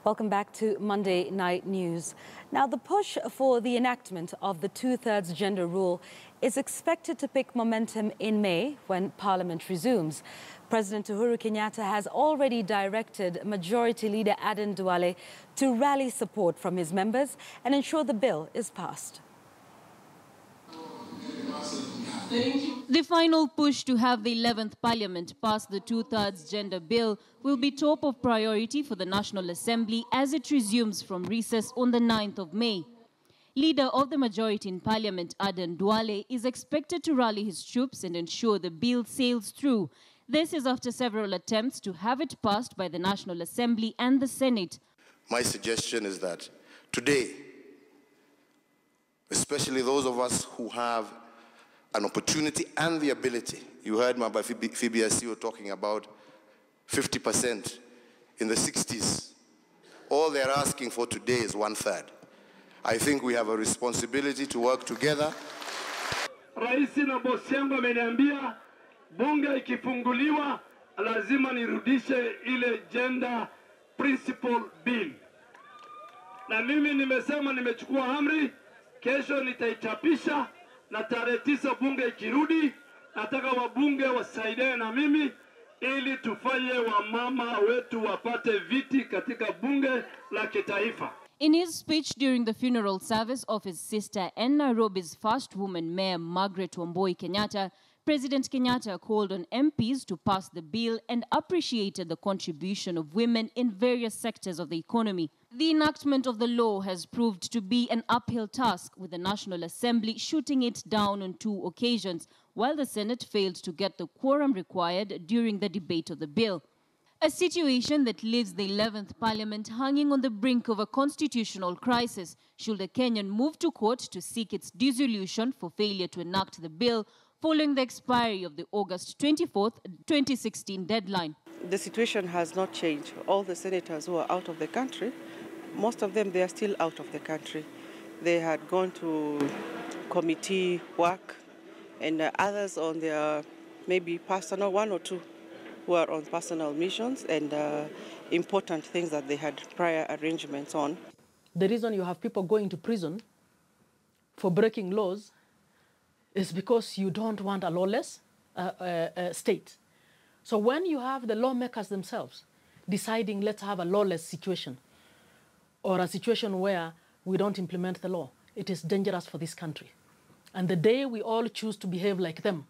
Welcome back to Monday Night News. Now, the push for the enactment of the two-thirds gender rule is expected to pick momentum in May when Parliament resumes. President Uhuru Kenyatta has already directed Majority Leader Aden Duale to rally support from his members and ensure the bill is passed. The final push to have the 11th Parliament pass the two-thirds gender bill will be top of priority for the National Assembly as it resumes from recess on the 9th of May. Leader of the majority in Parliament, Aden Duale, is expected to rally his troops and ensure the bill sails through. This is after several attempts to have it passed by the National Assembly and the Senate. My suggestion is that today, especially those of us who have an opportunity and the ability. You heard my Phoebe talking about 50% in the 60s. All they're asking for today is 1/3. I think we have a responsibility to work together. Raisi na bosi yangu ameniambia bunge ikifunguliwa lazima nirudishe ile gender principle bill. Na mimi nimesema nimechukua amri, kesho nitaichapisha. Na tarehe 9 bunge ikirudi, nataka wabunge wasaidie na mimi ili tufanye wamama wetu wapate viti katika bunge la kitaifa. In his speech during the funeral service of his sister and Nairobi's first woman mayor Margaret Wambui Kenyatta, President Kenyatta called on MPs to pass the bill and appreciated the contribution of women in various sectors of the economy. The enactment of the law has proved to be an uphill task, with the National Assembly shooting it down on 2 occasions, while the Senate failed to get the quorum required during the debate of the bill. A situation that leaves the 11th Parliament hanging on the brink of a constitutional crisis should a Kenyan move to court to seek its dissolution for failure to enact the bill following the expiry of the August 24th, 2016 deadline. The situation has not changed. All the senators who are out of the country, most of them, they are still out of the country. They had gone to committee work, and others on their maybe personal, 1 or 2 who are on personal missions and important things that they had prior arrangements on. The reason you have people going to prison for breaking laws is because you don't want a lawless state. So when you have the lawmakers themselves deciding let's have a lawless situation or a situation where we don't implement the law, it is dangerous for this country. And the day we all choose to behave like them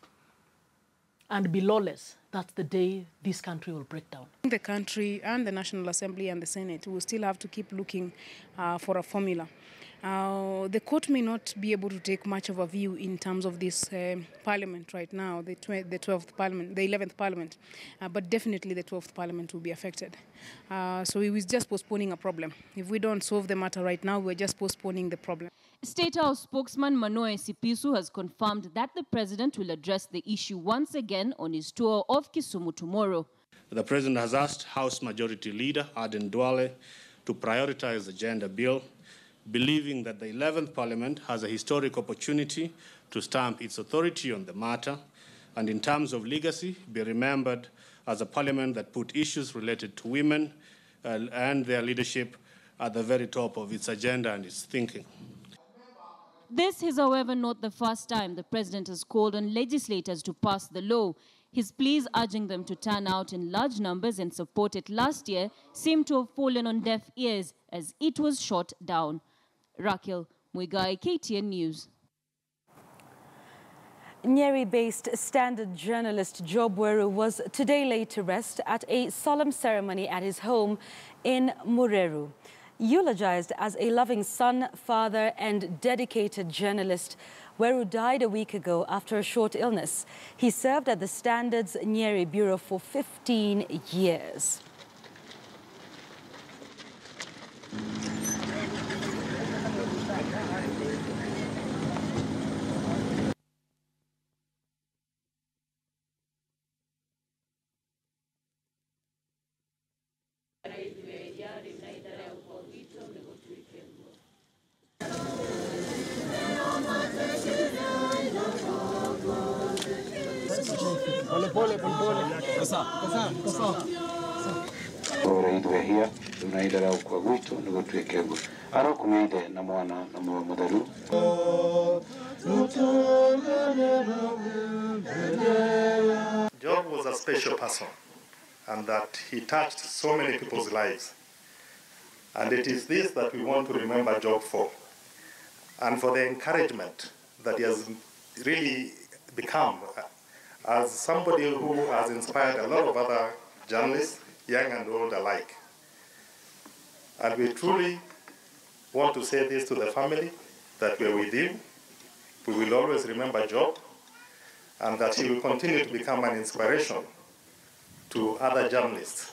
and be lawless, that's the day this country will break down. The country and the National Assembly and the Senate will still have to keep looking for a formula. The court may not be able to take much of a view in terms of this parliament right now, the 12th parliament, the 11th parliament, but definitely the 12th parliament will be affected. So it was just postponing a problem. If we don't solve the matter right now, we're just postponing the problem. State House spokesman Manoe Sipisu has confirmed that the president will address the issue once again on his tour of Kisumu tomorrow. The president has asked House Majority Leader Aden Duale to prioritize the gender bill, believing that the 11th Parliament has a historic opportunity to stamp its authority on the matter, and in terms of legacy, be remembered as a parliament that put issues related to women and their leadership at the very top of its agenda and its thinking. This is, however, not the first time the president has called on legislators to pass the law. His pleas urging them to turn out in large numbers and support it last year seem to have fallen on deaf ears as it was shot down. Raquel Muigai, KTN News. Nyeri-based Standard journalist Job Weru was today laid to rest at a solemn ceremony at his home in Mureru. Eulogized as a loving son, father and dedicated journalist, Weru died a week ago after a short illness. He served at the Standard's Nyeri Bureau for 15 years. We're here, tunaenda rao kwa wito ndugu tuwekego. Aro kumeide na mwana na madaru. Job was a special person, and that he touched so many people's lives. And it is this that we want to remember Job for, and for the encouragement that he has really become as somebody who has inspired a lot of other journalists, young and old alike. And we truly want to say this to the family, that we are with him. We will always remember Job, and that he will continue to become an inspiration to other journalists.